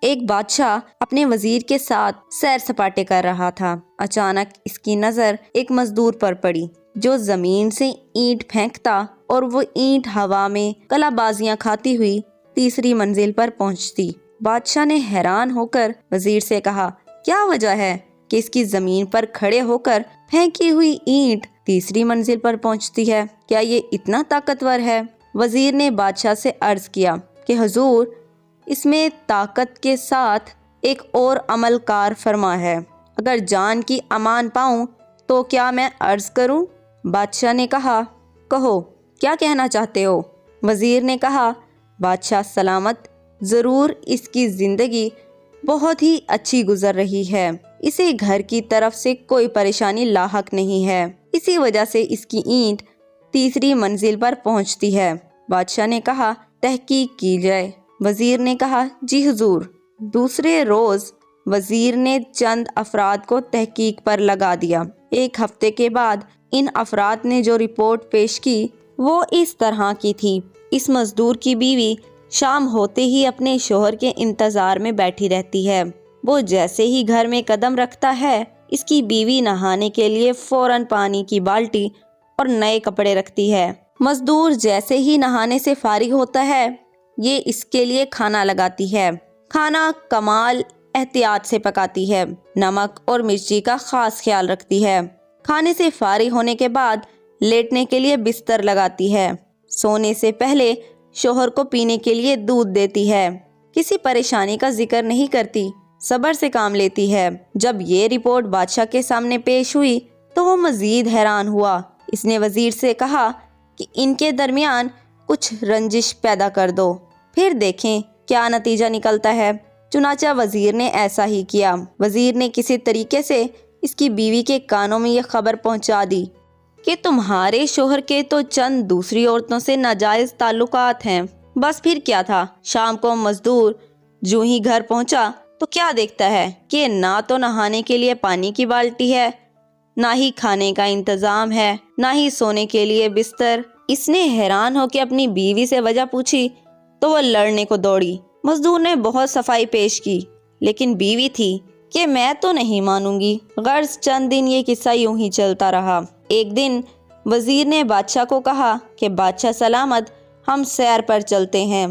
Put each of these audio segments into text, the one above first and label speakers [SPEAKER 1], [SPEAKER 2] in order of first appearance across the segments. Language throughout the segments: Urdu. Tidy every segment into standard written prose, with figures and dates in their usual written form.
[SPEAKER 1] ایک بادشاہ اپنے وزیر کے ساتھ سیر سپاٹے کر رہا تھا۔ اچانک اس کی نظر ایک مزدور پر پڑی جو زمین سے اینٹ پھینکتا اور وہ اینٹ ہوا میں کلا بازیاں کھاتی ہوئی تیسری منزل پر پہنچتی۔ بادشاہ نے حیران ہو کر وزیر سے کہا، کیا وجہ ہے کہ اس کی زمین پر کھڑے ہو کر پھینکی ہوئی اینٹ تیسری منزل پر پہنچتی ہے؟ کیا یہ اتنا طاقتور ہے؟ وزیر نے بادشاہ سے عرض کیا کہ حضور، اس میں طاقت کے ساتھ ایک اور عمل کار فرما ہے۔ اگر جان کی امان پاؤں تو کیا میں عرض کروں؟ بادشاہ نے کہا، کہو، کیا کہنا چاہتے ہو؟ وزیر نے کہا، بادشاہ سلامت، ضرور اس کی زندگی بہت ہی اچھی گزر رہی ہے، اسے گھر کی طرف سے کوئی پریشانی لاحق نہیں ہے، اسی وجہ سے اس کی اینٹ تیسری منزل پر پہنچتی ہے۔ بادشاہ نے کہا، تحقیق کی جائے۔ وزیر نے کہا، جی حضور۔ دوسرے روز وزیر نے چند افراد کو تحقیق پر لگا دیا۔ ایک ہفتے کے بعد ان افراد نے جو رپورٹ پیش کی وہ اس طرح کی تھی۔ اس مزدور کی بیوی شام ہوتے ہی اپنے شوہر کے انتظار میں بیٹھی رہتی ہے۔ وہ جیسے ہی گھر میں قدم رکھتا ہے، اس کی بیوی نہانے کے لیے فوراً پانی کی بالٹی اور نئے کپڑے رکھتی ہے۔ مزدور جیسے ہی نہانے سے فارغ ہوتا ہے، یہ اس کے لیے کھانا لگاتی ہے۔ کھانا کمال احتیاط سے پکاتی ہے، نمک اور مرچی کا خاص خیال رکھتی ہے۔ کھانے سے فارغ ہونے کے بعد لیٹنے کے لیے بستر لگاتی ہے۔ سونے سے پہلے شوہر کو پینے کے لیے دودھ دیتی ہے۔ کسی پریشانی کا ذکر نہیں کرتی، صبر سے کام لیتی ہے۔ جب یہ رپورٹ بادشاہ کے سامنے پیش ہوئی تو وہ مزید حیران ہوا۔ اس نے وزیر سے کہا کہ ان کے درمیان کچھ رنجش پیدا کر دو، پھر دیکھیں کیا نتیجہ نکلتا ہے۔ چنانچہ وزیر نے ایسا ہی کیا۔ وزیر نے کسی طریقے سے اس کی بیوی کے کانوں میں یہ خبر پہنچا دی کہ تمہارے شوہر کے تو چند دوسری عورتوں سے ناجائز تعلقات ہیں۔ بس پھر کیا تھا، شام کو مزدور جو ہی گھر پہنچا تو کیا دیکھتا ہے کہ نہ تو نہانے کے لیے پانی کی بالٹی ہے، نہ ہی کھانے کا انتظام ہے، نہ ہی سونے کے لیے بستر۔ اس نے حیران ہو کے اپنی بیوی سے وجہ پوچھی تو وہ لڑنے کو دوڑی۔ مزدور نے بہت صفائی پیش کی، لیکن بیوی تھی کہ میں تو نہیں مانوں گی۔ غرض چند دن یہ قصہ یوں ہی چلتا رہا۔ ایک دن وزیر نے بادشاہ کو کہا کہ بادشاہ سلامت، ہم سیر پر چلتے ہیں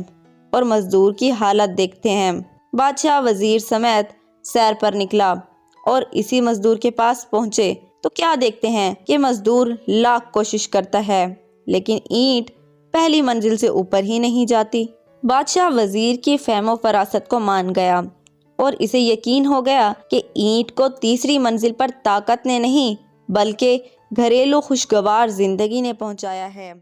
[SPEAKER 1] اور مزدور کی حالت دیکھتے ہیں۔ بادشاہ وزیر سمیت سیر پر نکلا اور اسی مزدور کے پاس پہنچے تو کیا دیکھتے ہیں کہ مزدور لاکھ کوشش کرتا ہے لیکن اینٹ پہلی منزل سے اوپر ہی نہیں جاتی۔ بادشاہ وزیر کی فہم و فراست کو مان گیا اور اسے یقین ہو گیا کہ اینٹ کو تیسری منزل پر طاقت نے نہیں بلکہ گھریلو خوشگوار زندگی نے پہنچایا ہے۔